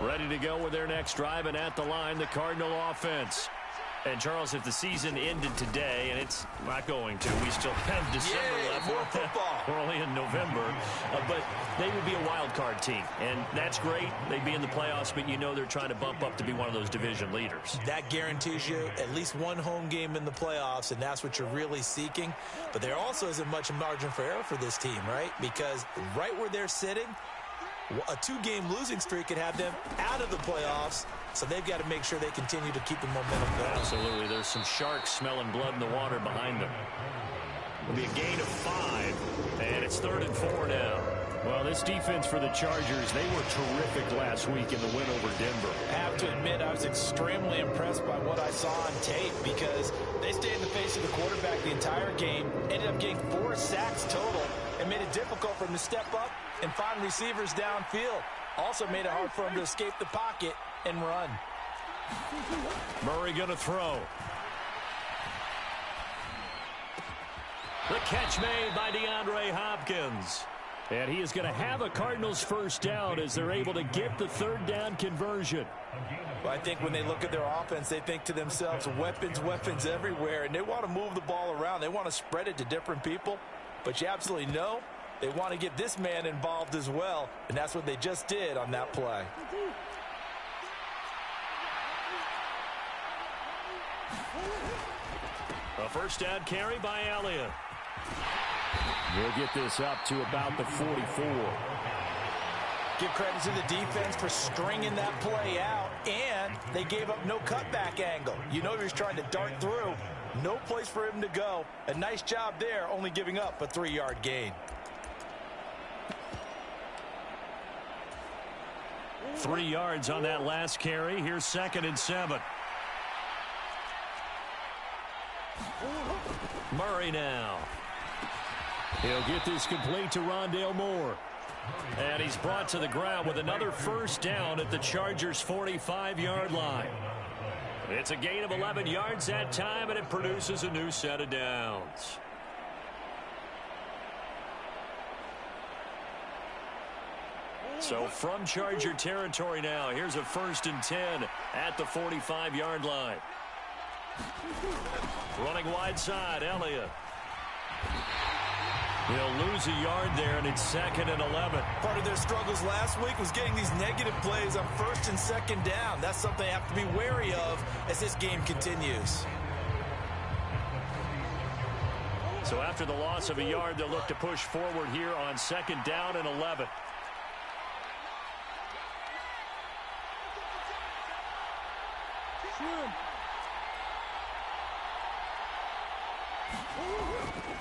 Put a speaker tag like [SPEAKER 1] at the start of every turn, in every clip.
[SPEAKER 1] Ready to go with their next drive, and at the line, the Cardinal offense. And, Charles, if the season ended today, and it's not going to, we still have December left.
[SPEAKER 2] More football.
[SPEAKER 1] We're only in November. But they would be a wild card team, and that's great. They'd be in the playoffs, but you know they're trying to bump up to be one of those division leaders.
[SPEAKER 2] That guarantees you at least one home game in the playoffs, and that's what you're really seeking. But there also isn't much margin for error for this team, right? Because right where they're sitting, a two-game losing streak could have them out of the playoffs, so they've got to make sure they continue to keep the momentum going.
[SPEAKER 1] Absolutely. There's some sharks smelling blood in the water behind them. It'll be a gain of 5, and it's 3rd and 4 now. Well, this defense for the Chargers, they were terrific last week in the win over Denver.
[SPEAKER 3] I have to admit, I was extremely impressed by what I saw on tape because they stayed in the face of the quarterback the entire game, ended up getting 4 sacks total, and made it difficult for him to step up and find receivers downfield. Also made it hard for him to escape the pocket and run.
[SPEAKER 1] Murray going to throw. The catch made by DeAndre Hopkins. And he is going to have a Cardinals first down as they're able to get the 3rd down conversion.
[SPEAKER 3] Well, I think when they look at their offense, they think to themselves, weapons, weapons everywhere, and they want to move the ball around. They want to spread it to different people. But you absolutely know they want to get this man involved as well, and that's what they just did on that play.
[SPEAKER 1] A first down carry by Elliott.
[SPEAKER 4] We'll get this up to about the 44.
[SPEAKER 3] Give credit to the defense for stringing that play out, and they gave up no cutback angle. You know he was trying to dart through. No place for him to go. A nice job there, only giving up a 3-yard gain.
[SPEAKER 1] 3 yards on that last carry. Here's 2nd and 7. Murray now. He'll get this complete to Rondale Moore. And he's brought to the ground with another first down at the Chargers' 45-yard line. It's a gain of 11 yards that time, and it produces a new set of downs. So from Charger territory now, here's a 1st and 10 at the 45-yard line. Running wide side, Elliott. He'll lose a yard there, and it's 2nd and 11.
[SPEAKER 3] Part of their struggles last week was getting these negative plays on 1st and 2nd down. That's something they have to be wary of as this game continues.
[SPEAKER 1] So after the loss of a yard, they'll look to push forward here on 2nd down and 11.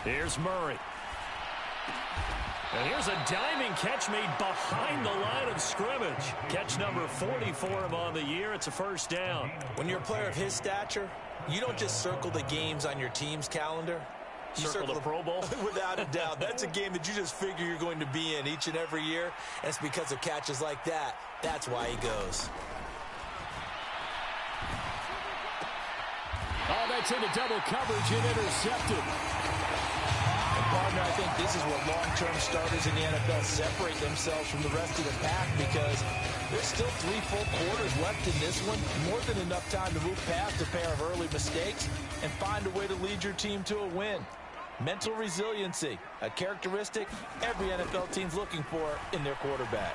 [SPEAKER 1] Here's Murray. And here's a diving catch made behind the line of scrimmage. Catch number 40 for him on the year. It's a first down.
[SPEAKER 3] When you're a player of his stature, you don't just circle the games on your team's calendar. You
[SPEAKER 1] circle the Pro Bowl?
[SPEAKER 3] Without a doubt. That's a game that you just figure you're going to be in each and every year. And it's because of catches like that. That's why he goes.
[SPEAKER 4] Oh, that's into double coverage and intercepted.
[SPEAKER 3] Partner, I think this is what long-term starters in the NFL separate themselves from the rest of the pack because there's still 3 full quarters left in this one. More than enough time to move past a pair of early mistakes and find a way to lead your team to a win. Mental resiliency, a characteristic every NFL team's looking for in their quarterback.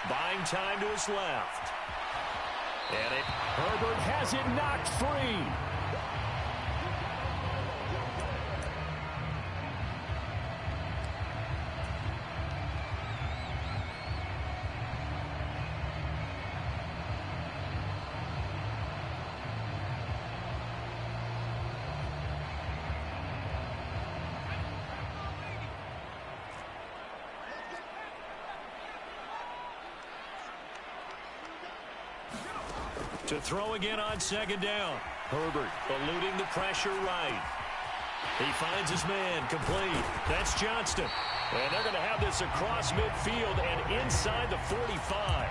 [SPEAKER 1] Buying time to his left. And
[SPEAKER 4] Herbert has it knocked free.
[SPEAKER 1] To throw again on 2nd down. Herbert eluding the pressure right. He finds his man complete. That's Johnston. And they're going to have this across midfield and inside the 45.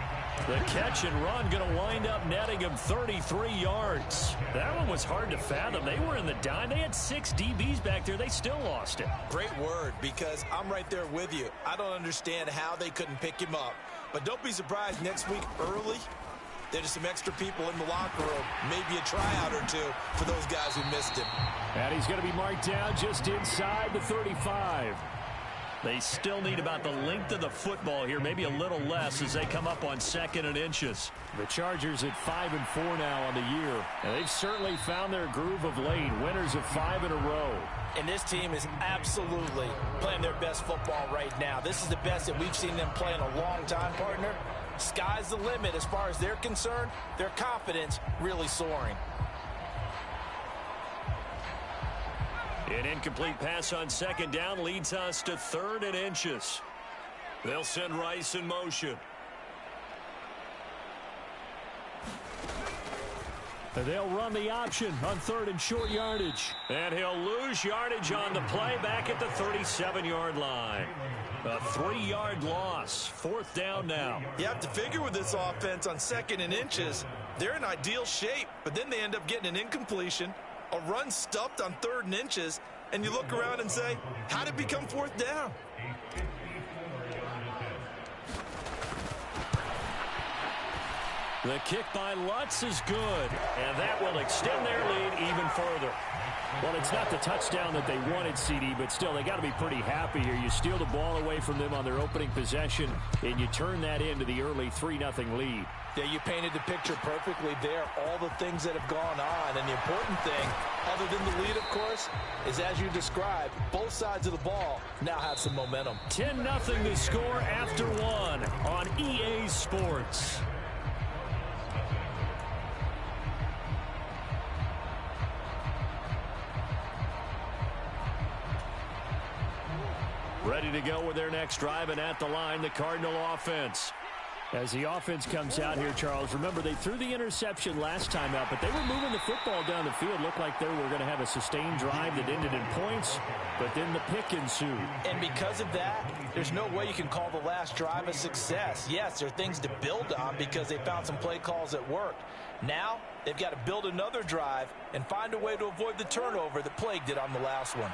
[SPEAKER 1] The catch and run going to wind up netting him 33 yards. That one was hard to fathom. They were in the dime. They had 6 DBs back there. They still lost it.
[SPEAKER 3] Great word, because I'm right there with you. I don't understand how they couldn't pick him up.
[SPEAKER 2] But don't be surprised next week early, there's some extra people in the locker room, maybe a tryout or two for those guys who missed him.
[SPEAKER 4] And he's going to be marked down just inside the 35.
[SPEAKER 1] They still need about the length of the football here, maybe a little less as they come up on 2nd and inches.
[SPEAKER 4] The Chargers at 5-4 now on the year. And they've certainly found their groove of late. Winners of 5 in a row.
[SPEAKER 3] And this team is absolutely playing their best football right now. This is the best that we've seen them play in a long time, partner. Sky's the limit as far as they're concerned. Their confidence really soaring.
[SPEAKER 1] An incomplete pass on 2nd down leads us to 3rd and inches. They'll send Rice in motion.
[SPEAKER 4] And they'll run the option on 3rd and short yardage.
[SPEAKER 1] And he'll lose yardage on the play back at the 37-yard line. A 3-yard loss. 4th down now.
[SPEAKER 2] You have to figure with this offense on 2nd and inches, they're in ideal shape, but then they end up getting an incompletion, a run stuffed on 3rd and inches, and you look around and say, how did it become 4th down?
[SPEAKER 1] The kick by Lutz is good, and that will extend their lead even further.
[SPEAKER 4] Well, it's not the touchdown that they wanted, CD, but still, they got to be pretty happy here. You steal the ball away from them on their opening possession, and you turn that into the early 3-0 lead.
[SPEAKER 3] Yeah, you painted the picture perfectly there, all the things that have gone on. And the important thing, other than the lead, of course, is as you described, both sides of the ball now have some momentum.
[SPEAKER 1] 10-0 the score after 1 on EA Sports. Ready to go with their next drive, and at the line, the Cardinal offense.
[SPEAKER 4] As the offense comes out here, Charles, remember they threw the interception last time out, but they were moving the football down the field. Looked like they were going to have a sustained drive that ended in points, but then the pick ensued.
[SPEAKER 3] And because of that, there's no way you can call the last drive a success. Yes, there are things to build on because they found some play calls that worked. Now, they've got to build another drive and find a way to avoid the turnover that plagued it on the last one.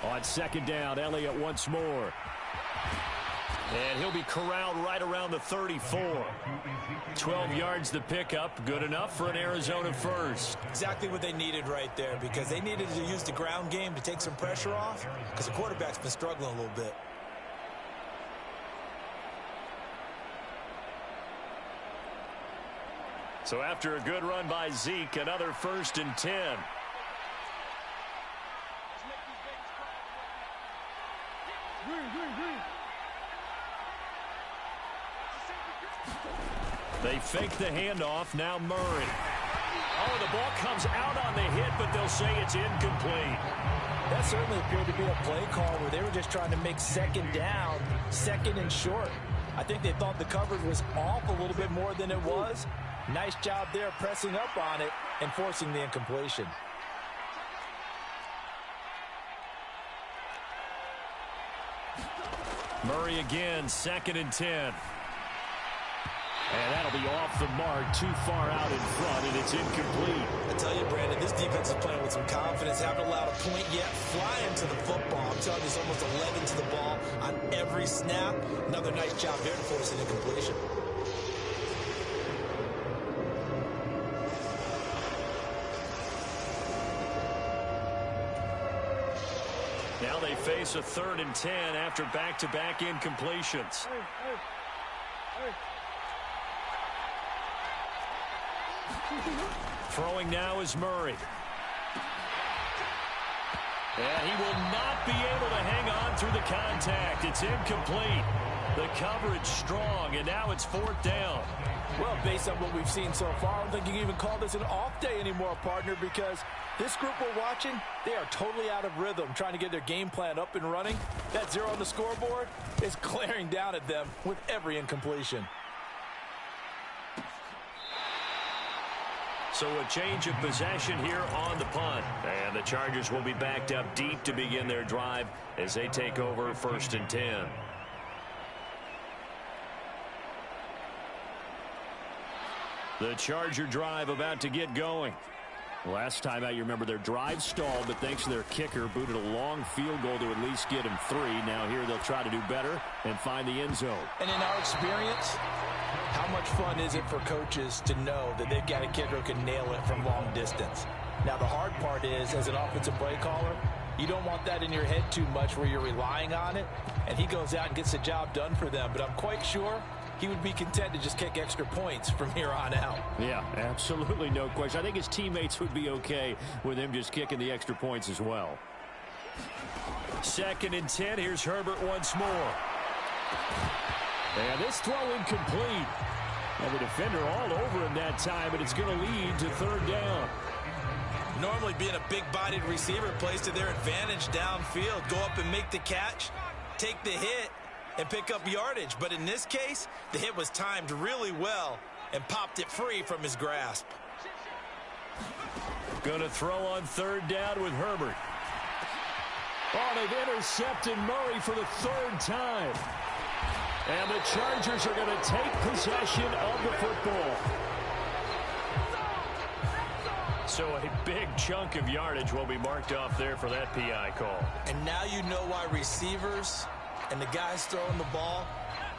[SPEAKER 4] On 2nd down, Elliott once more.
[SPEAKER 1] And he'll be corralled right around the 34. 12 yards the pickup. Good enough for an Arizona first.
[SPEAKER 2] Exactly what they needed right there, because they needed to use the ground game to take some pressure off, because the quarterback's been struggling a little bit.
[SPEAKER 1] So after a good run by Zeke, another 1st and 10. They fake the handoff. Now Murray. Oh, the ball comes out on the hit, but they'll say it's incomplete.
[SPEAKER 3] That certainly appeared to be a play call where they were just trying to make 2nd down, 2nd and short. I think they thought the coverage was off a little bit more than it was. Nice job there pressing up on it and forcing the incompletion.
[SPEAKER 1] Murray again, 2nd and 10.
[SPEAKER 4] And that'll be off the mark, too far out in front, and it's incomplete.
[SPEAKER 2] I tell you, Brandon, this defense is playing with some confidence. Haven't allowed a point yet. Flying to the football. I'm telling you, it's almost 11 to the ball on every snap. Another nice job there to force an incompletion.
[SPEAKER 1] Now they face a 3rd and 10 after back-to-back incompletions. Throwing now is Murray. And he will not be able to hang on through the contact. It's incomplete. The coverage strong, and now it's 4th down.
[SPEAKER 3] Well, based on what we've seen so far, I don't think you can even call this an off day anymore, partner, because this group we're watching, they are totally out of rhythm, trying to get their game plan up and running. That 0 on the scoreboard is glaring down at them with every incompletion.
[SPEAKER 1] So a change of possession here on the punt. And the Chargers will be backed up deep to begin their drive as they take over 1st and 10. The Charger drive about to get going.
[SPEAKER 4] Last time out, you remember their drive stalled, but thanks to their kicker, booted a long field goal to at least get him 3. Now here they'll try to do better and find the end zone.
[SPEAKER 3] And in our experience, how much fun is it for coaches to know that they've got a kicker who can nail it from long distance? Now, the hard part is, as an offensive play caller, you don't want that in your head too much where you're relying on it, and he goes out and gets the job done for them. But I'm quite sure he would be content to just kick extra points from here on out.
[SPEAKER 4] Yeah, absolutely no question. I think his teammates would be okay with him just kicking the extra points as well.
[SPEAKER 1] 2nd and 10. Here's Herbert once more. And this throw incomplete. And the defender all over him that time, but it's going to lead to 3rd down.
[SPEAKER 2] Normally being a big-bodied receiver plays to their advantage downfield. Go up and make the catch, take the hit, and pick up yardage. But in this case, the hit was timed really well and popped it free from his grasp.
[SPEAKER 1] Going to throw on 3rd down with Herbert. Oh, they've intercepted Murray for the 3rd time. And the Chargers are going to take possession of the football. So a big chunk of yardage will be marked off there for that PI call.
[SPEAKER 2] And now you know why receivers and the guys throwing the ball,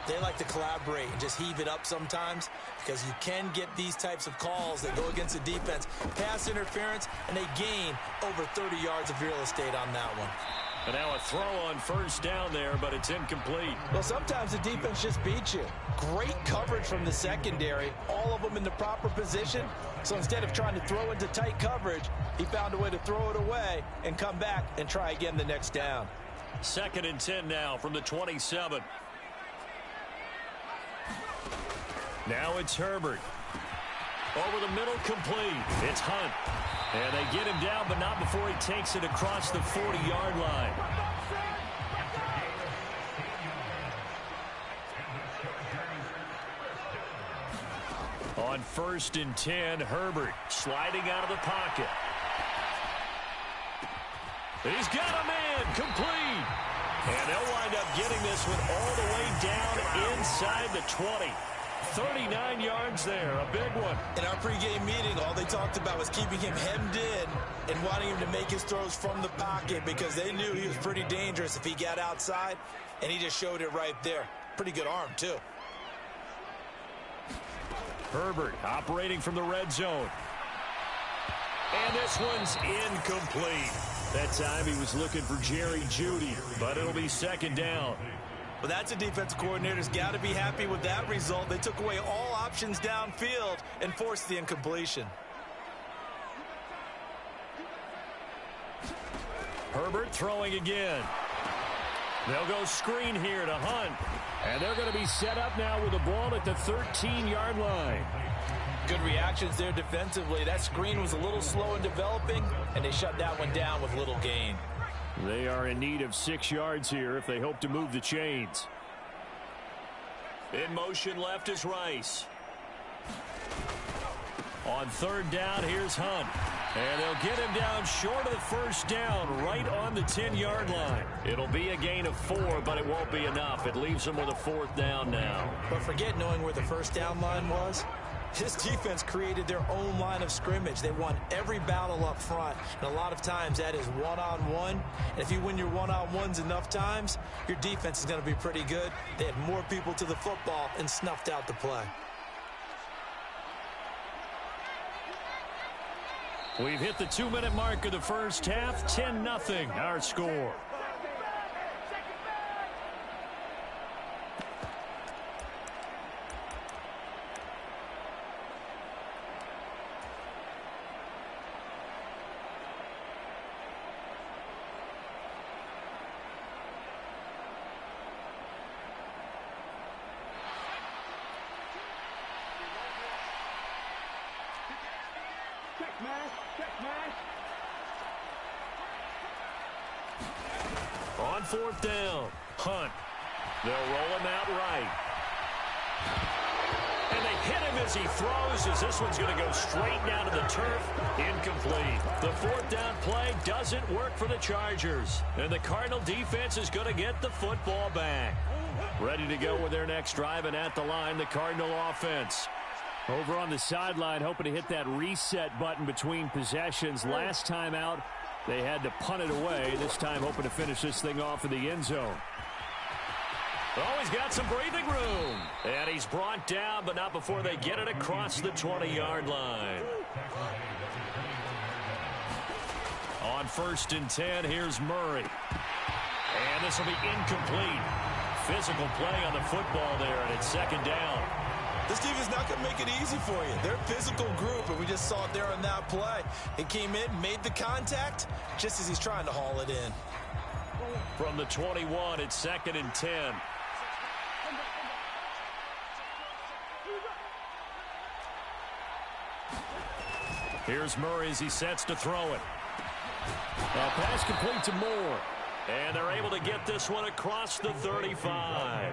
[SPEAKER 2] they like to collaborate and just heave it up sometimes, because you can get these types of calls that go against the defense. Pass interference, and they gain over 30 yards of real estate on that one.
[SPEAKER 1] And now a throw on 1st down there, but it's incomplete.
[SPEAKER 2] Well, sometimes the defense just beats you. Great coverage from the secondary, all of them in the proper position. So instead of trying to throw into tight coverage, he found a way to throw it away and come back and try again the next down.
[SPEAKER 1] 2nd and 10 now from the 27. Now it's Herbert. Over the middle, complete. It's Hunt. And they get him down, but not before he takes it across the 40-yard line. On 1st and 10, Herbert sliding out of the pocket. He's got a man, complete. And they'll wind up getting this one all the way down inside the 20. 39 yards there, a big one.
[SPEAKER 2] In our pregame meeting, all they talked about was keeping him hemmed in and wanting him to make his throws from the pocket, because they knew he was pretty dangerous if he got outside, and he just showed it right there. Pretty good arm, too.
[SPEAKER 1] Herbert operating from the red zone. And this one's incomplete. That time he was looking for Jerry Jeudy, but it'll be 2nd down.
[SPEAKER 2] Well, that's a defensive coordinator's got to be happy with that result. They took away all options downfield and forced the incompletion.
[SPEAKER 1] Herbert throwing again. They'll go screen here to Hunt. And they're going to be set up now with the ball at the 13-yard line.
[SPEAKER 3] Good reactions there defensively. That screen was a little slow in developing, and they shut that one down with little gain.
[SPEAKER 4] They are in need of 6 yards here if they hope to move the chains.
[SPEAKER 1] In motion left is Rice. On 3rd down, here's Hunt. And they'll get him down short of the 1st down, right on the 10-yard line. It'll be a gain of 4, but it won't be enough. It leaves them with a 4th down now.
[SPEAKER 2] But forget knowing where the 1st down line was. This defense created their own line of scrimmage. They won every battle up front, and a lot of times that is one-on-one. And if you win your one-on-ones enough times, your defense is going to be pretty good. They had more people to the football and snuffed out the play.
[SPEAKER 1] We've hit the 2-minute mark of the first half. 10-0 our score. On 4th down, Hunt. They'll roll him out right. And they hit him as he throws, as this one's going to go straight down to the turf. Incomplete. The 4th down play doesn't work for the Chargers. And the Cardinal defense is going to get the football back. Ready to go with their next drive, and at the line, the Cardinal offense.
[SPEAKER 4] Over on the sideline, hoping to hit that reset button between possessions. Last time out, they had to punt it away. This time, hoping to finish this thing off in the end zone.
[SPEAKER 1] Oh, he's got some breathing room. And he's brought down, but not before they get it across the 20-yard line. On 1st and 10, here's Murray. And this will be incomplete. Physical play on the football there, and it's 2nd down.
[SPEAKER 2] This team is not going to make it easy for you. They're a physical group, and we just saw it there on that play. It came in, made the contact, just as he's trying to haul it in.
[SPEAKER 1] From the 21, it's 2nd and 10. Here's Murray as he sets to throw it.
[SPEAKER 4] Pass complete to Moore.
[SPEAKER 1] And they're able to get this one across the 35.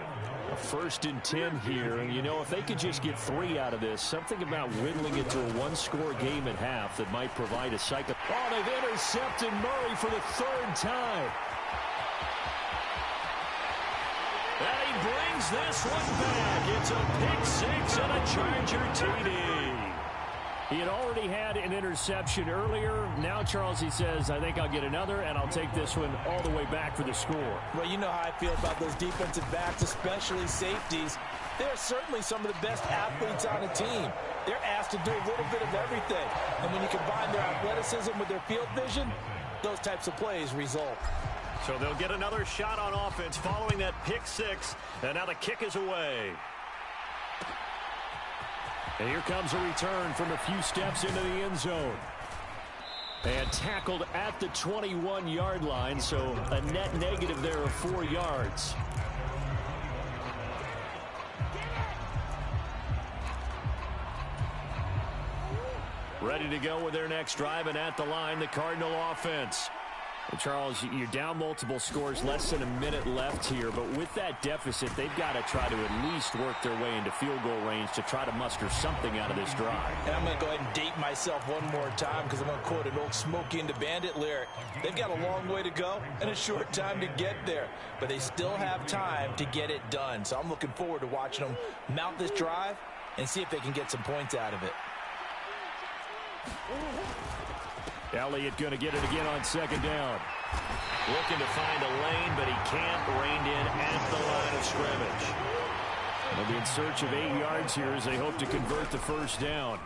[SPEAKER 4] A 1st and 10 here, and you know, if they could just get 3 out of this, something about whittling it to a 1-score game at half that might provide a cycle. Oh, they've intercepted Murray for the 3rd time.
[SPEAKER 1] And he brings this one back. It's a pick 6 and a Charger TD.
[SPEAKER 4] He had already had an interception earlier. Now, Charles, he says, I think I'll get another, and I'll take this one all the way back for the score.
[SPEAKER 3] Well, you know how I feel about those defensive backs, especially safeties. They're certainly some of the best athletes on the team. They're asked to do a little bit of everything. And when you combine their athleticism with their field vision, those types of plays result.
[SPEAKER 1] So they'll get another shot on offense following that pick 6, and now the kick is away.
[SPEAKER 4] And here comes a return from a few steps into the end zone. And tackled at the 21-yard line, so a net negative there of 4 yards. Ready to go with their next drive, and at the line, the Cardinal offense. And Charles, you're down multiple scores, less than a minute left here, but with that deficit, they've got to try to at least work their way into field goal range to try to muster something out of this drive.
[SPEAKER 3] And I'm going to go ahead and date myself one more time because I'm going to quote an old Smokey and the Bandit lyric. They've got a long way to go and a short time to get there, but they still have time to get it done. So I'm looking forward to watching them mount this drive and see if they can get some points out of it.
[SPEAKER 4] Elliott going to get it again on 2nd down.
[SPEAKER 1] Looking to find a lane, but he can't. Reined in at the line of scrimmage.
[SPEAKER 4] They'll be in search of 8 yards here as they hope to convert the 1st down.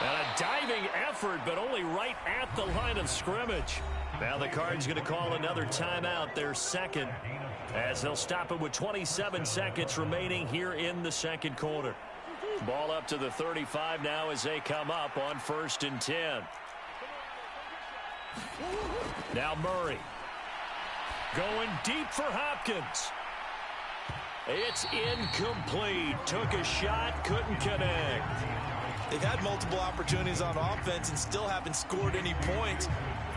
[SPEAKER 1] And a diving effort, but only right at the line of scrimmage. Now the Cards going to call another timeout, their 2nd, as they'll stop it with 27 seconds remaining here in the 2nd quarter. Ball up to the 35 now as they come up on 1st and 10. Now Murray. Going deep for Hopkins. It's incomplete. Took a shot, couldn't connect.
[SPEAKER 2] They've had multiple opportunities on offense and still haven't scored any points.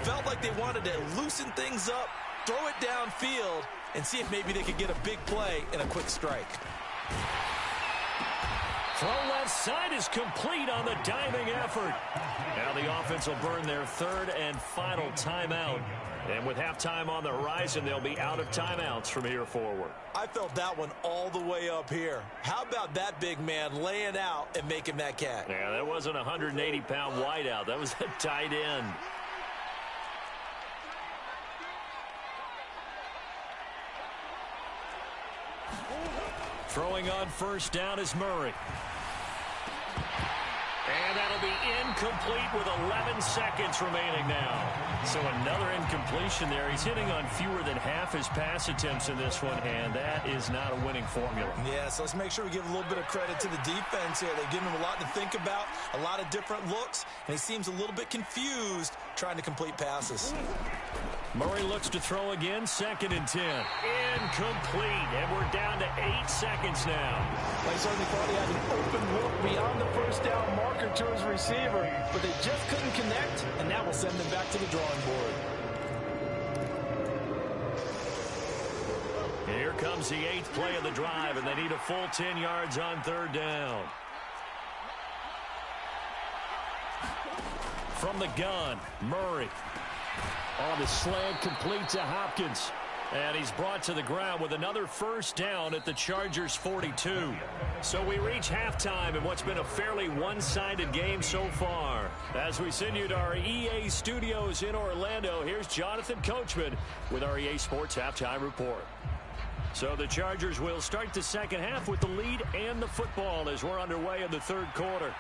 [SPEAKER 2] Felt like they wanted to loosen things up, throw it downfield, and see if maybe they could get a big play and a quick strike.
[SPEAKER 1] Throw left side is complete on the diving effort. Now the offense will burn their 3rd and final timeout. And with halftime on the horizon, they'll be out of timeouts from here forward.
[SPEAKER 2] I felt that one all the way up here. How about that big man laying out and making that catch?
[SPEAKER 1] Yeah, that wasn't a 180-pound wideout. That was a tight end. Throwing on 1st down is Murray. And that'll be incomplete with 11 seconds remaining now. So another incompletion there. He's hitting on fewer than half his pass attempts in this one, and that is not a winning formula.
[SPEAKER 2] Yeah, so let's make sure we give a little bit of credit to the defense here. They've given him a lot to think about, a lot of different looks, and he seems a little bit confused trying to complete passes.
[SPEAKER 1] Murray looks to throw again, 2nd and 10. Incomplete, and we're down to 8 seconds now.
[SPEAKER 3] I certainly thought he had an open look beyond the 1st down marker to his receiver, but they just couldn't connect, and that will send them back to the drawing board.
[SPEAKER 1] Here comes the 8th play of the drive, and they need a full 10 yards on 3rd down. From the gun, Murray.
[SPEAKER 4] On the slant, complete to Hopkins.
[SPEAKER 1] And he's brought to the ground with another first down at the Chargers' 42. So we reach halftime in what's been a fairly one-sided game so far. As we send you to our EA studios in Orlando, here's Jonathan Coachman with our EA Sports Halftime Report. So the Chargers will start the second half with the lead and the football as we're underway in the third quarter.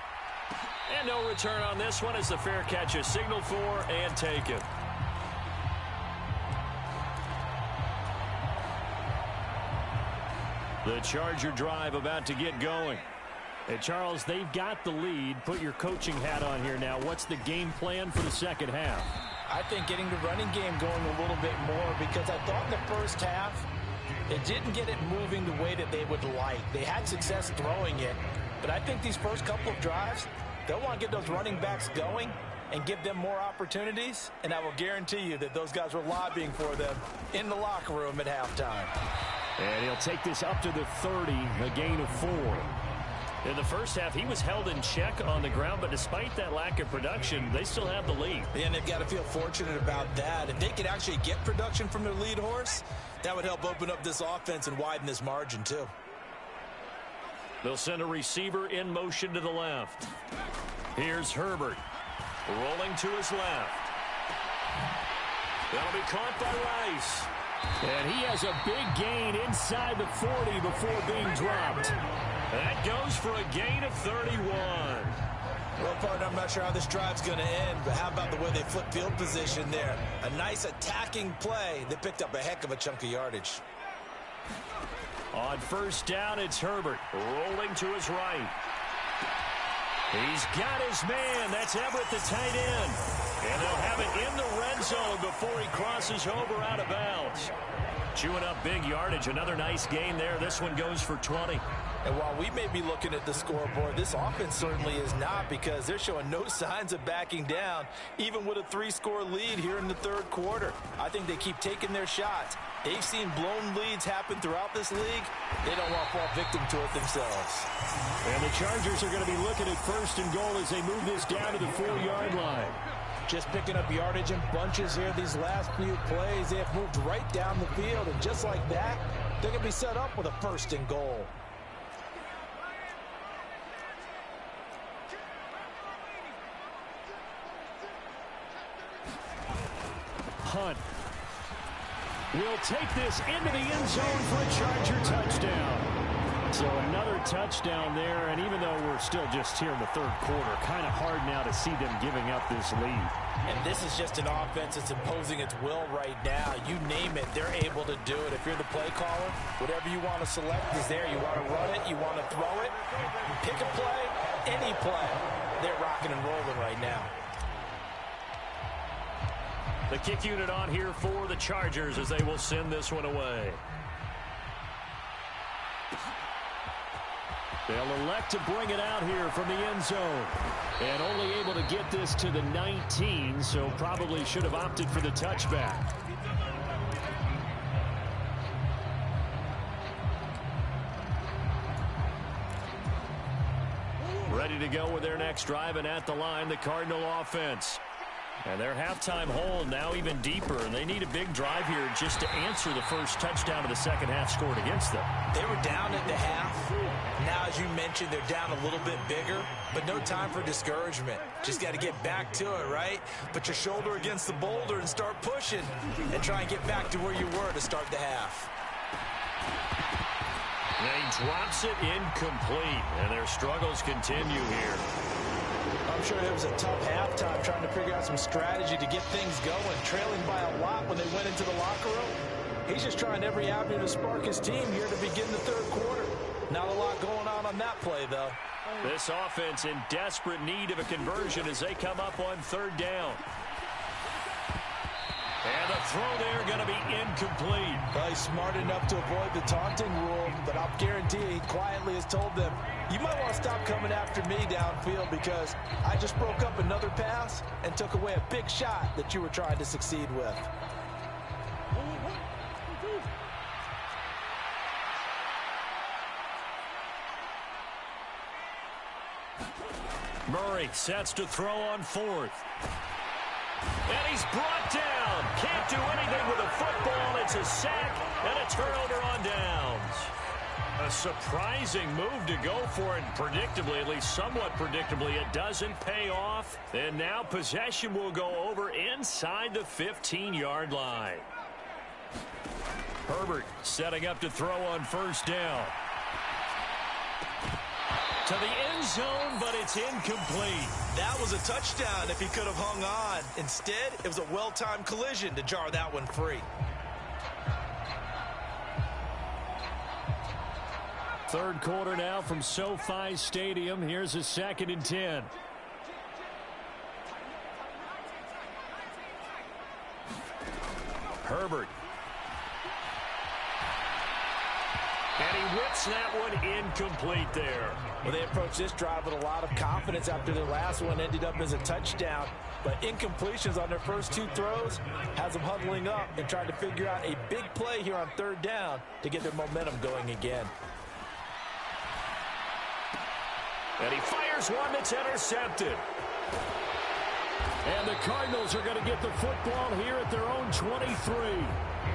[SPEAKER 1] And no return on this one as the fair catch is signaled for and taken. The Charger drive about to get going. And Charles, they've got the lead. Put your coaching hat on here now. What's the game plan for the second half?
[SPEAKER 3] I think getting the running game going a little bit more, because I thought in the first half it didn't get it moving the way that they would like. They had success throwing it, but I think these first couple of drives, they'll want to get those running backs going and give them more opportunities, and I will guarantee you that those guys were lobbying for them in the locker room at halftime.
[SPEAKER 4] And he'll take this up to the 30, a gain of 4.
[SPEAKER 1] In the first half, he was held in check on the ground, but despite that lack of production, they still have the lead.
[SPEAKER 2] And they've got to feel fortunate about that. If they could actually get production from their lead horse, that would help open up this offense and widen this margin too.
[SPEAKER 1] They'll send a receiver in motion to the left. Here's Herbert, rolling to his left. That'll be caught by Rice.
[SPEAKER 4] And he has a big gain inside the 40 before being dropped.
[SPEAKER 1] That goes for a gain of 31.
[SPEAKER 2] Well, partner, I'm not sure how this drive's going to end, but how about the way they flip field position there? A nice attacking play. They picked up a heck of a chunk of yardage.
[SPEAKER 1] On first down, it's Herbert rolling to his right. He's got his man. That's Everett, the tight end. And they'll have it in the red zone before he crosses over out of bounds. Chewing up big yardage. Another nice gain there. This one goes for 20.
[SPEAKER 3] And while we may be looking at the scoreboard, this offense certainly is not, because they're showing no signs of backing down, even with a 3-score lead here in the third quarter. I think they keep taking their shots. They've seen blown leads happen throughout this league. They don't want to fall victim to it themselves.
[SPEAKER 4] And the Chargers are going to be looking at first and goal as they move this down to the 4-yard line.
[SPEAKER 3] Just picking up yardage in bunches here these last few plays. They have moved right down the field, and just like that, they're going to be set up with a first and goal.
[SPEAKER 4] Hunt will take this into the end zone for a Charger touchdown. So another touchdown there, and even though we're still just here in the third quarter, kind of hard now to see them giving up this lead.
[SPEAKER 3] And this is just an offense that's imposing its will right now. You name it, they're able to do it. If you're the play caller, whatever you want to select is there. You want to run it, you want to throw it, pick a play, any play. They're rocking and rolling right now.
[SPEAKER 1] The kick unit on here for the Chargers as they will send this one away. They'll elect to bring it out here from the end zone. And only able to get this to the 19, so probably should have opted for the touchback. Ready to go with their next drive, and at the line, the Cardinal offense. And their halftime hold now even deeper, and they need a big drive here just to answer the first touchdown of the second half scored against them.
[SPEAKER 2] They were down at the half. Now, as you mentioned, they're down a little bit bigger, but no time for discouragement. Just got to get back to it, right? Put your shoulder against the boulder and start pushing and try and get back to where you were to start the half.
[SPEAKER 1] And he drops it incomplete, and their struggles continue here.
[SPEAKER 3] I'm sure it was a tough halftime trying to figure out some strategy to get things going, trailing by a lot when they went into the locker room. He's just trying every avenue to spark his team here to begin the third quarter. Not a lot going on that play, though.
[SPEAKER 1] This offense in desperate need of a conversion as they come up on third down. And the throw there going to be incomplete.
[SPEAKER 3] Well, he's smart enough to avoid the taunting rule, but I'll guarantee you he quietly has told them, you might want to stop coming after me downfield because I just broke up another pass and took away a big shot that you were trying to succeed with.
[SPEAKER 1] Murray sets to throw on fourth. And he's brought down. can't do anything with the football. It's a sack and a turnover on downs. A surprising move to go for it. Predictably, at least somewhat predictably, it doesn't pay off. And now possession will go over inside the 15-yard line. Herbert setting up to throw on first down. To the end zone, but it's incomplete.
[SPEAKER 2] That was a touchdown if he could have hung on. Instead, it was a well-timed collision to jar that one free.
[SPEAKER 1] Third quarter now from SoFi Stadium. Here's a 2nd and 10. Herbert. And he whips that one incomplete there.
[SPEAKER 3] Well, they approached this drive with a lot of confidence after their last one ended up as a touchdown. But incompletions on their first 2 throws has them huddling up and trying to figure out a big play here on 3rd down to get their momentum going again.
[SPEAKER 1] And he fires one that's intercepted. And the Cardinals are going to get the football here at their own 23.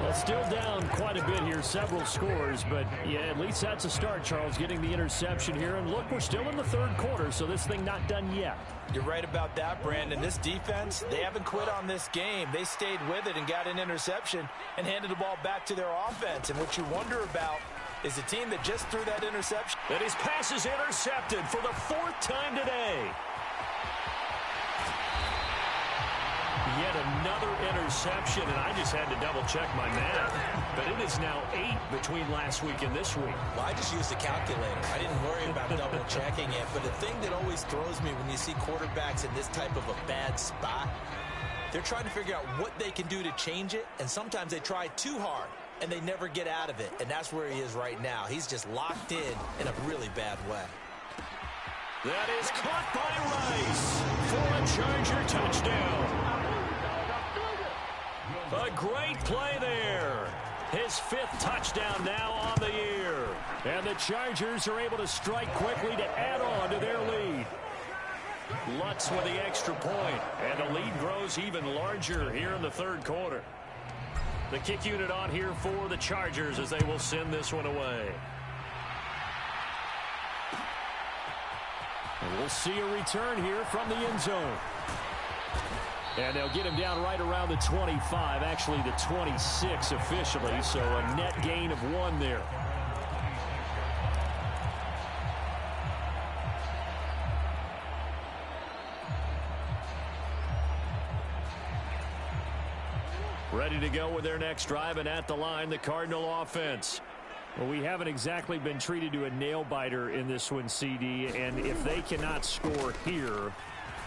[SPEAKER 1] Well, still down quite a bit here, several scores, but yeah, at least that's a start, Charles, getting the interception here. And look, we're still in the 3rd quarter, so this thing not done yet.
[SPEAKER 3] You're right about that, Brandon. This defense, they haven't quit on this game. They stayed with it and got an interception and handed the ball back to their offense. And what you wonder about is the team that just threw that interception.
[SPEAKER 1] And his pass is intercepted for the 4th time today. Yet another interception, and I just had to double-check my math. But it is now 8 between last week and this week.
[SPEAKER 2] Well, I just used a calculator. I didn't worry about double-checking it. But the thing that always throws me when you see quarterbacks in this type of a bad spot, they're trying to figure out what they can do to change it, and sometimes they try too hard, and they never get out of it. And that's where he is right now. He's just locked in a really bad way.
[SPEAKER 1] That is caught by Rice for a Charger touchdown. A great play there. His 5th touchdown now on the year. And the Chargers are able to strike quickly to add on to their lead. Lutz with the extra point, and the lead grows even larger here in the 3rd quarter. The kick unit on here for the Chargers as they will send this one away. And we'll see a return here from the end zone. And they'll get him down right around the 25, actually the 26 officially, so a net gain of 1 there. Ready to go with their next drive, and at the line, the Cardinal offense. Well, we haven't exactly been treated to a nail-biter in this one, CD, and if they cannot score here,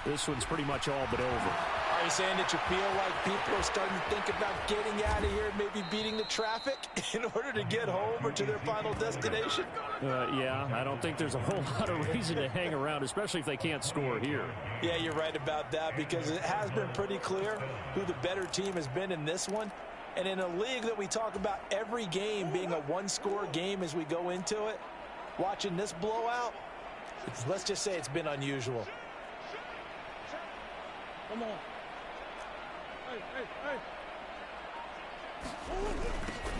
[SPEAKER 1] this one's pretty much all but over.
[SPEAKER 3] Are you saying that you feel like people are starting to think about getting out of here and maybe beating the traffic in order to get home or to their final destination?
[SPEAKER 1] Yeah, I don't think there's a whole lot of reason to hang around, especially if they can't score here.
[SPEAKER 3] Yeah, you're right about that, because it has been pretty clear who the better team has been in this one. And in a league that we talk about every game being a 1-score game as we go into it, watching this blowout, let's just say it's been unusual. Come on.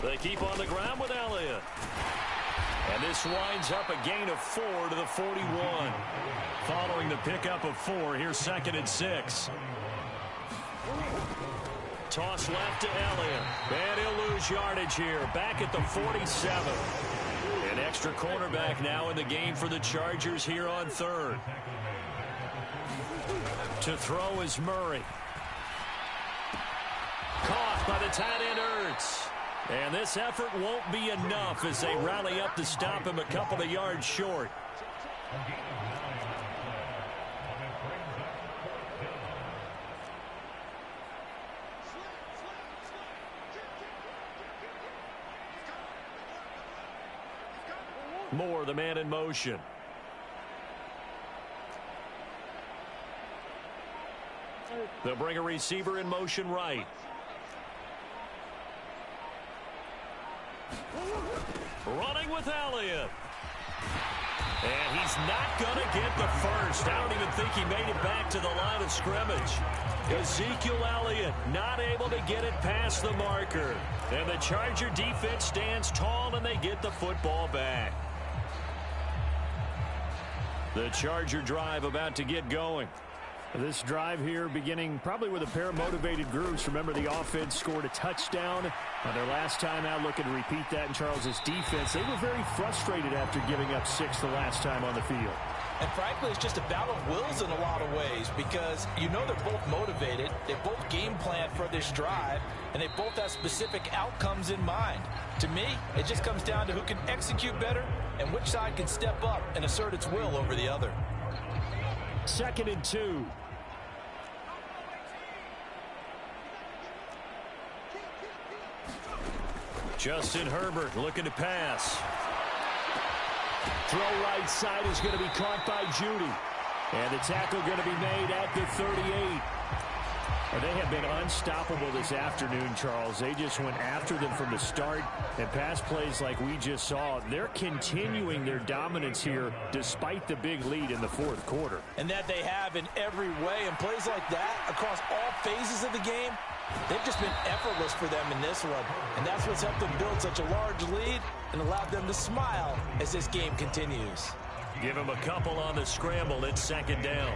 [SPEAKER 1] They keep on the ground with Elliott. And this winds up a gain of 4 to the 41. Following the pickup of 4, here's 2nd and 6. Toss left to Elliott. And he'll lose yardage here. Back at the 47. An extra cornerback now in the game for the Chargers here on 3rd. To throw is Murray. Caught by the tight end Ertz. And this effort won't be enough as they rally up to stop him a couple of yards short. Moore, the man in motion. They'll bring a receiver in motion right. Running with Elliott. And he's not going to get the first. I don't even think he made it back to the line of scrimmage. Ezekiel Elliott not able to get it past the marker. And the Charger defense stands tall, and they get the football back. The Charger drive about to get going.
[SPEAKER 4] This drive here beginning probably with a pair of motivated groups. Remember, the offense scored a touchdown on their last time out. Looking to repeat that in Charles's defense. They were very frustrated after giving up 6 the last time on the field.
[SPEAKER 3] And frankly, it's just a battle of wills in a lot of ways because you know they're both motivated. They both game plan for this drive, and they both have specific outcomes in mind. To me, it just comes down to who can execute better and which side can step up and assert its will over the other.
[SPEAKER 4] 2nd and 2.
[SPEAKER 1] Justin Herbert looking to pass.
[SPEAKER 4] Throw right side is going to be caught by Judy. And the tackle going to be made at the 38. And they have been unstoppable this afternoon, Charles. They just went after them from the start. And pass plays like we just saw, they're continuing their dominance here despite the big lead in the 4th quarter.
[SPEAKER 3] And that they have in every way. And plays like that across all phases of the game, they've just been effortless for them in this one. And that's what's helped them build such a large lead and allowed them to smile as this game continues.
[SPEAKER 1] Give him a couple on the scramble. It's 2nd down.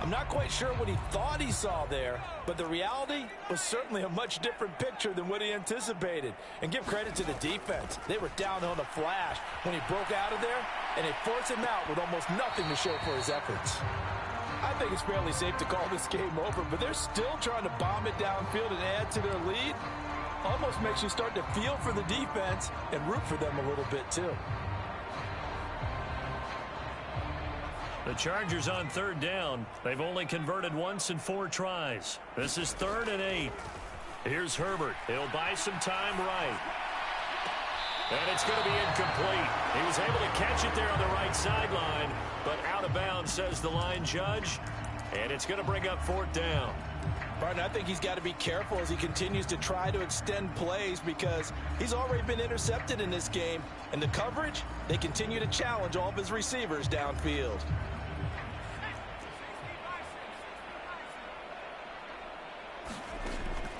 [SPEAKER 3] I'm not quite sure what he thought he saw there, but the reality was certainly a much different picture than what he anticipated. And give credit to the defense. They were down on the flash when he broke out of there, and they forced him out with almost nothing to show for his efforts. I think it's fairly safe to call this game over, but they're still trying to bomb it downfield and add to their lead. Almost makes you start to feel for the defense and root for them a little bit too.
[SPEAKER 1] The Chargers on 3rd down. They've only converted once in 4 tries. This is 3rd and 8. Here's Herbert. He'll buy some time right. And it's going to be incomplete. He was able to catch it there on the right sideline, but out of bounds, says the line judge. And it's going to bring up 4th down.
[SPEAKER 3] Barton, I think he's got to be careful as he continues to try to extend plays because he's already been intercepted in this game. And the coverage, they continue to challenge all of his receivers downfield.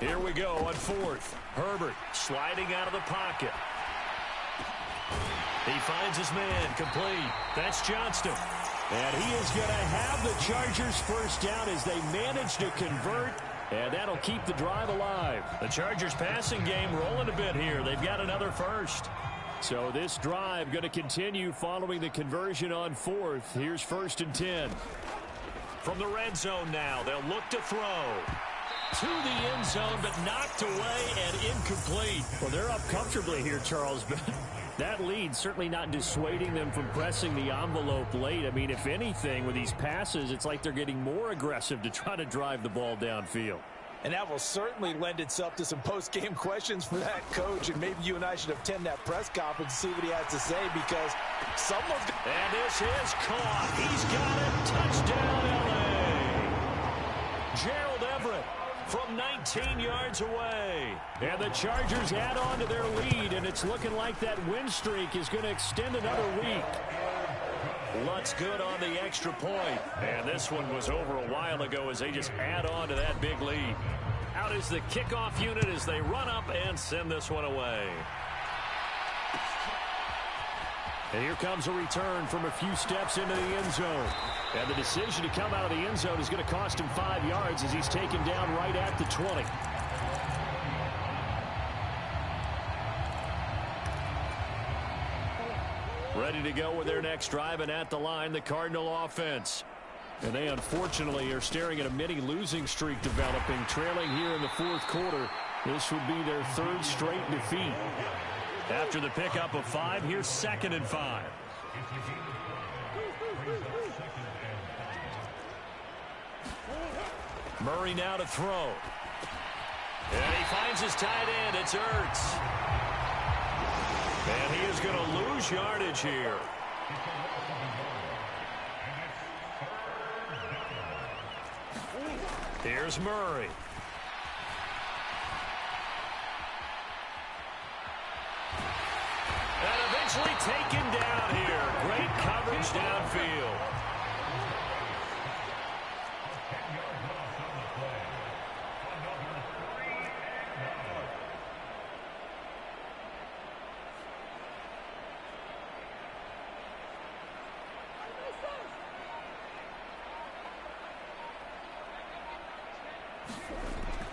[SPEAKER 1] Here we go on 4th. Herbert sliding out of the pocket. He finds his man complete. That's Johnston. And he is going to have the Chargers first down as they manage to convert. And that'll keep the drive alive. The Chargers passing game rolling a bit here. They've got another first.
[SPEAKER 4] So this drive going to continue following the conversion on 4th. Here's 1st and 10.
[SPEAKER 1] From the red zone now, they'll look to throw. To the end zone, but knocked away and incomplete.
[SPEAKER 4] Well, they're up comfortably here, Charles, but that lead certainly not dissuading them from pressing the envelope late. I mean, if anything, with these passes, it's like they're getting more aggressive to try to drive the ball downfield.
[SPEAKER 3] And that will certainly lend itself to some post-game questions for that coach. And maybe you and I should attend that press conference and see what he has to say because someone's...
[SPEAKER 1] And this is caught. He's got it. Touchdown, L.A. Gerald Everett from 19 yards away. And the Chargers add on to their lead, and it's looking like that win streak is going to extend another week. Lutz good on the extra point. And this one was over a while ago as they just add on to that big lead. Out is the kickoff unit as they run up and send this one away.
[SPEAKER 4] And here comes a return from a few steps into the end zone. And the decision to come out of the end zone is going to cost him 5 yards as he's taken down right at the 20.
[SPEAKER 1] Ready to go with their next drive, and at the line, the Cardinal offense.
[SPEAKER 4] And they unfortunately are staring at a mini losing streak developing, trailing here in the 4th quarter. This would be their 3rd straight defeat.
[SPEAKER 1] After the pickup of 5, here's 2nd and 5. Murray now to throw. And he finds his tight end. It's Ertz. And he is going to lose yardage here. Here's Murray. And eventually taken down here. Great coverage downfield.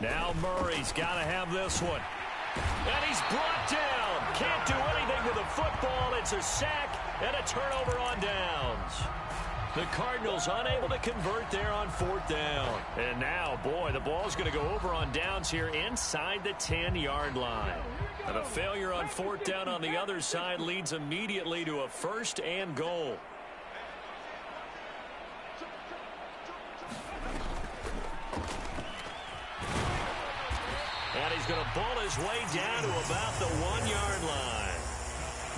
[SPEAKER 1] Now Murray's got to have this one. And he's brought down. Can't do anything with the football. It's a sack and a turnover on downs. The Cardinals unable to convert there on 4th down. And now, boy, the ball's going to go over on downs here inside the 10-yard line. And a failure on 4th down on the other side leads immediately to a 1st and goal. And he's going to ball his way down to about the 1-yard line.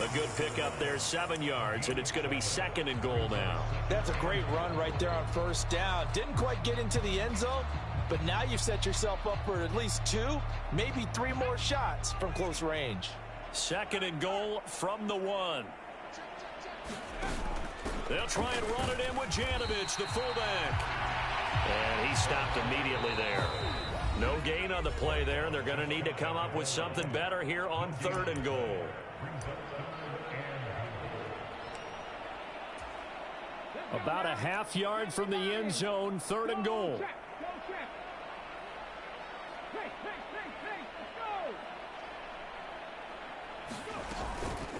[SPEAKER 1] A good pickup there, 7 yards, and it's going to be 2nd and goal now.
[SPEAKER 3] That's a great run right there on 1st down. Didn't quite get into the end zone, but now you've set yourself up for at least 2, maybe 3 more shots from close range.
[SPEAKER 1] 2nd and goal from the 1. They'll try and run it in with Janovich, the fullback. And he stopped immediately there. No gain on the play there. They're going to need to come up with something better here on 3rd and goal.
[SPEAKER 4] About a half yard from the end zone, 3rd and goal.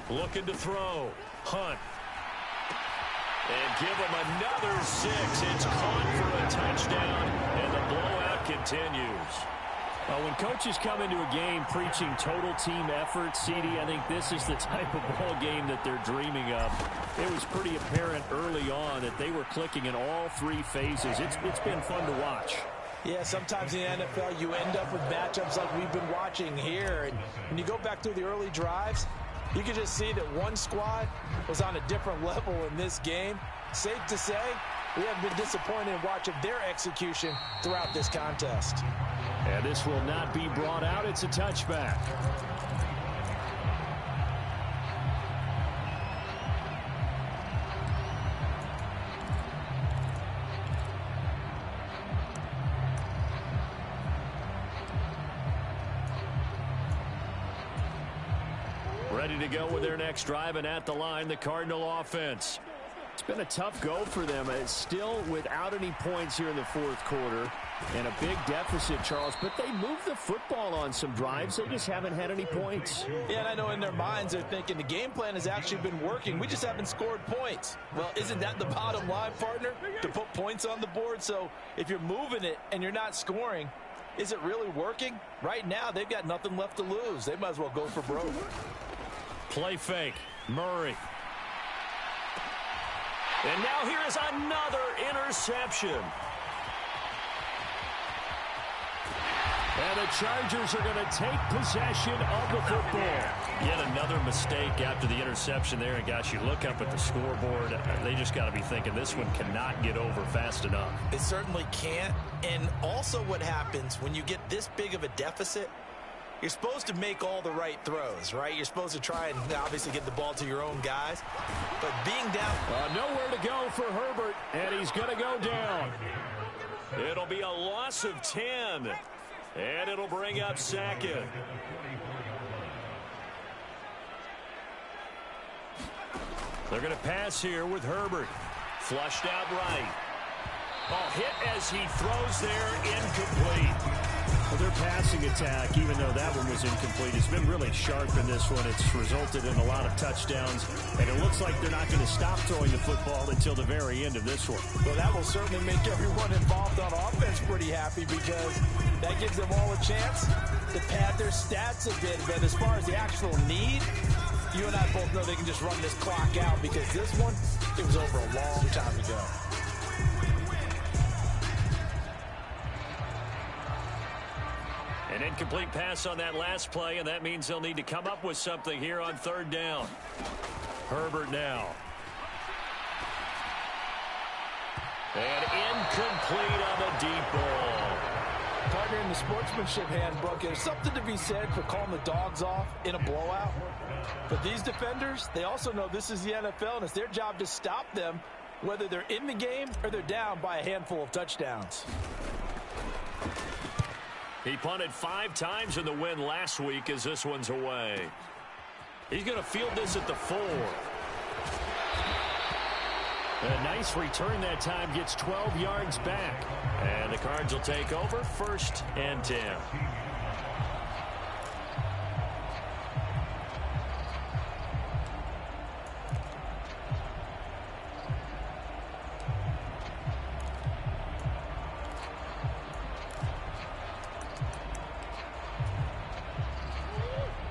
[SPEAKER 1] Looking to throw. Hunt. And give him another 6. It's caught for a touchdown, and the blowout continues.
[SPEAKER 4] Well, when coaches come into a game preaching total team effort, CD, I think this is the type of ball game that they're dreaming of. It was pretty apparent early on that they were clicking in all 3 phases. It's been fun to watch.
[SPEAKER 3] Yeah, sometimes in the NFL you end up with matchups like we've been watching here. And when you go back through the early drives, you can just see that one squad was on a different level in this game. Safe to say, we haven't been disappointed in watching their execution throughout this contest.
[SPEAKER 4] And this will not be brought out. It's a touchback.
[SPEAKER 1] Ready to go with their next drive, and at the line, the Cardinal offense.
[SPEAKER 4] It's been a tough go for them. It's still without any points here in the 4th quarter. And a big deficit, Charles. But they moved the football on some drives. They just haven't had any points.
[SPEAKER 3] Yeah, and I know in their minds they're thinking the game plan has actually been working. We just haven't scored points. Well, isn't that the bottom line, partner? To put points on the board. So if you're moving it and you're not scoring, is it really working? Right now, they've got nothing left to lose. They might as well go for broke.
[SPEAKER 1] Play fake. Murray. And now here is another interception.
[SPEAKER 4] And the Chargers are going to take possession of the football.
[SPEAKER 1] Yet another mistake after the interception there. And, gosh, you look up at the scoreboard. They just got to be thinking this one cannot get over fast enough.
[SPEAKER 2] It certainly can't. And also what happens when you get this big of a deficit, you're supposed to make all the right throws, right? You're supposed to try and obviously get the ball to your own guys. But being down...
[SPEAKER 4] nowhere to go for Herbert, and he's going to go down.
[SPEAKER 1] It'll be a loss of 10. And it'll bring up 2nd. They're going to pass here with Herbert. Flushed out right. Oh, hit as he throws there, incomplete.
[SPEAKER 4] Well, their passing attack, even though that one was incomplete, has been really sharp in this one. It's resulted in a lot of touchdowns, and it looks like they're not going to stop throwing the football until the very end of this one.
[SPEAKER 3] Well, that will certainly make everyone involved on offense pretty happy because that gives them all a chance to pad their stats a bit. But as far as the actual need, you and I both know they can just run this clock out because this one, it was over a long time ago.
[SPEAKER 1] An incomplete pass on that last play, and that means they'll need to come up with something here on 3rd down. Herbert now. And incomplete on the deep ball.
[SPEAKER 3] Partner, in the sportsmanship handbook, there's something to be said for calling the dogs off in a blowout. But these defenders, they also know this is the NFL, and it's their job to stop them, whether they're in the game or they're down by a handful of touchdowns.
[SPEAKER 1] He punted 5 times in the win last week as this one's away. He's going to field this at the 4. A nice return that time, gets 12 yards back. And the Cards will take over, 1st and 10.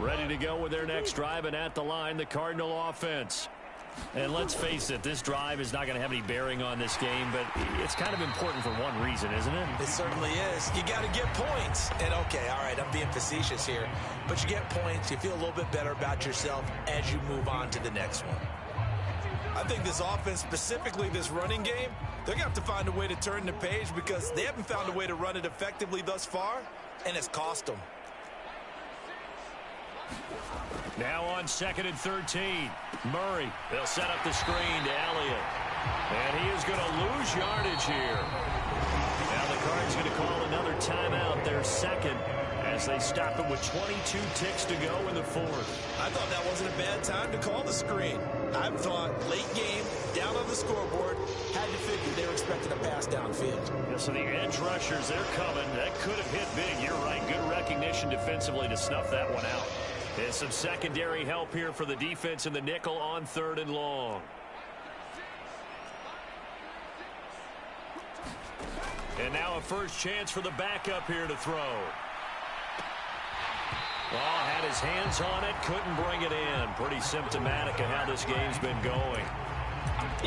[SPEAKER 1] Ready to go with their next drive, and at the line, the Cardinal offense. And let's face it, this drive is not going to have any bearing on this game, but it's kind of important for one reason, isn't it?
[SPEAKER 2] It certainly is. You got to get points. And, okay, all right, I'm being facetious here, but you get points. You feel a little bit better about yourself as you move on to the next one. I think this offense, specifically this running game, they're going to have to find a way to turn the page because they haven't found a way to run it effectively thus far, and it's cost them.
[SPEAKER 1] Now on 2nd and 13. Murray. They'll set up the screen to Elliott. And he is going to lose yardage here. Now the Cards going to call another timeout, their 2nd, as they stop it with 22 ticks to go in the 4th.
[SPEAKER 2] I thought that wasn't a bad time to call the screen. I thought late game, down on the scoreboard, had to figure they were expecting a pass downfield.
[SPEAKER 1] Yeah, so the edge rushers, they're coming. That could have hit big. You're right. Good recognition defensively to snuff that one out. And some secondary help here for the defense in the nickel on 3rd and long. And now a first chance for the backup here to throw. Oh, had his hands on it, couldn't bring it in. Pretty symptomatic of how this game's been going.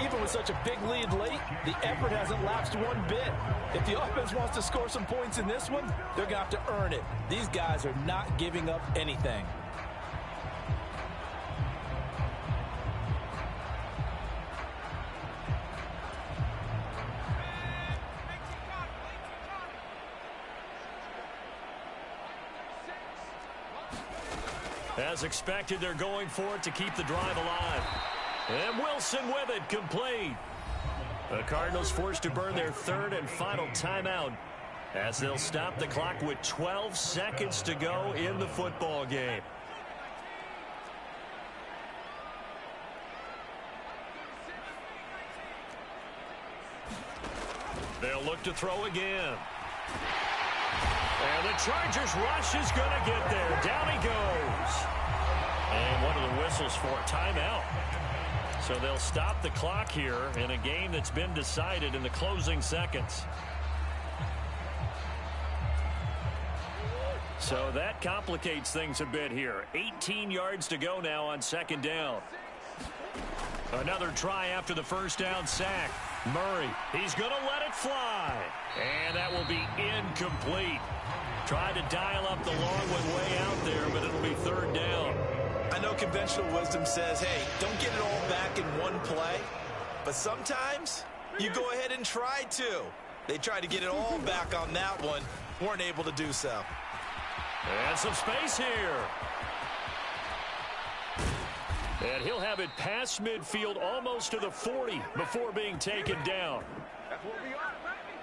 [SPEAKER 3] Even with such a big lead late, the effort hasn't lapsed one bit. If the offense wants to score some points in this one, they're going to have to earn it. These guys are not giving up anything.
[SPEAKER 1] As expected, they're going for it to keep the drive alive. And Wilson with it, complete. The Cardinals forced to burn their 3rd and final timeout as they'll stop the clock with 12 seconds to go in the football game. They'll look to throw again. And the Chargers rush is going to get there. Down he goes. And one of the whistles for a timeout. So they'll stop the clock here in a game that's been decided in the closing seconds. So that complicates things a bit here. 18 yards to go now on 2nd down. Another try after the first down sack. Murray, he's going to let it fly. And that will be incomplete. Tried to dial up the long one way out there, but it'll be 3rd down.
[SPEAKER 2] I know conventional wisdom says, hey, don't get it all back in one play. But sometimes you go ahead and try to. They tried to get it all back on that one. Weren't able to do so.
[SPEAKER 1] And some space here. And he'll have it past midfield almost to the 40 before being taken down.
[SPEAKER 5] That's what we are, baby.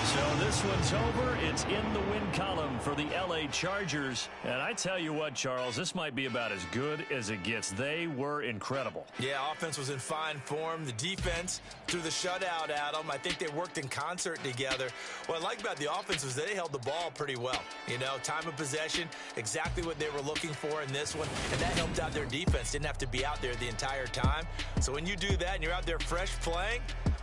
[SPEAKER 1] So this one's over. It's in the win column for the L.A. Chargers. And I tell you what, Charles, this might be about as good as it gets. They were incredible.
[SPEAKER 2] Yeah, offense was in fine form. The defense threw the shutout at them. I think they worked in concert together. What I like about the offense was they held the ball pretty well. You know, time of possession, exactly what they were looking for in this one. And that helped out their defense. Didn't have to be out there the entire time. So when you do that and you're out there fresh playing,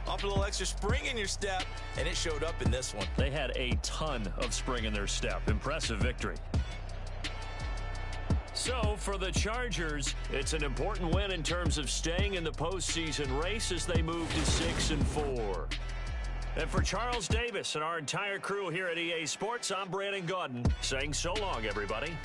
[SPEAKER 2] off a little extra spring in your step, and it showed up in this one.
[SPEAKER 1] They had a ton of spring in their step. Impressive victory. So for the Chargers, it's an important win in terms of staying in the postseason race as they move to 6-4. And for Charles Davis and our entire crew here at EA Sports, I'm Brandon Gaudin saying so long, everybody.